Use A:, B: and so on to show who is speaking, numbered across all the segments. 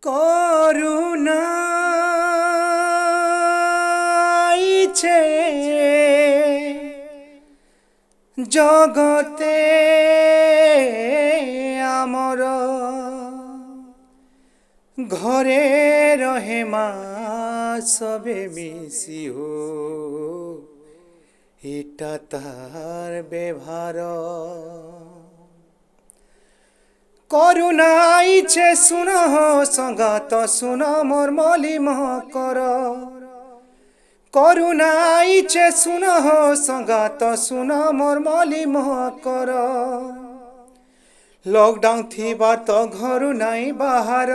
A: করুণা আইছে জগতে আমর ঘরে রহে মা সবে মিশিও এটা তার ব্যবহার করুণা আইছে শুন সঙ্গাত শুন মোর মলিম কর করুণা আইছে শুন সঙ্গাত শুন মোর মলিম কর লকডাউন থিবার তো ঘরু নাই বাহার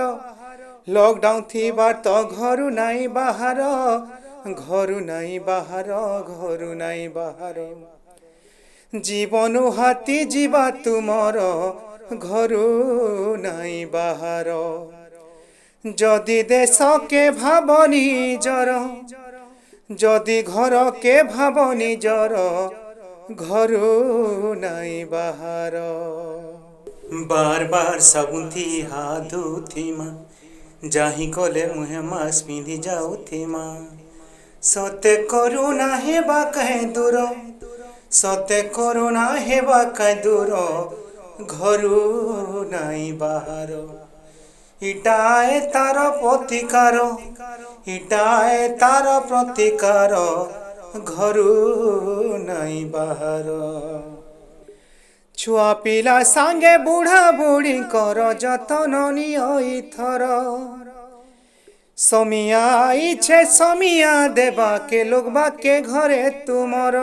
A: লকডাউন থিবার তো ঘরু নাই বাহার ঘরু নাই বাহার ঘরু নাই বাহার জীবন হাতি ଯିବା ତୁମର ঘরু নাই বাহার যদি দেশকে ভাব নিজর যদি ঘরকে ভাব নিজর ঘরু নাই বাহার বার বার সাবুনথি হাত ধুথিমা যাহি গলে মুহে মাস্ক পিঁধি যাଉଥିମା সতে করুণা হেবা কাহে দূর সতে করুণা হেবা কাহে দূর ঘরু নাই বাহার ইটায়ে তার প্রতিকার ইটায়ে তার প্রতিকার ঘরু নাই বাহার ছুয়া পিলা সাঙ্গে বুঢ়া বুঢ়ীଙ୍କର যতন নিଅ ইথর সমিয়া আইছে সমিয়া দেবাকে লোকবাকে ঘরে তুমর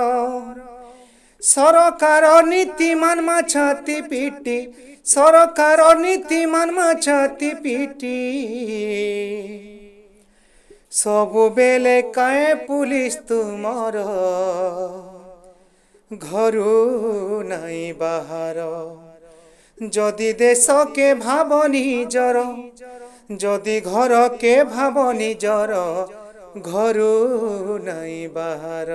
A: সরকার নীতিমান মাছাতি পিটি সরকার নীতিমান মাছাতি পিটি ସବୁବେଳେ কায়ে পুলিশ তুমর ঘরু নাই বাহার যদি দেশকে ভাব নিজর যদি ঘরকে ভাব নিজর ঘরু নাই বাহার।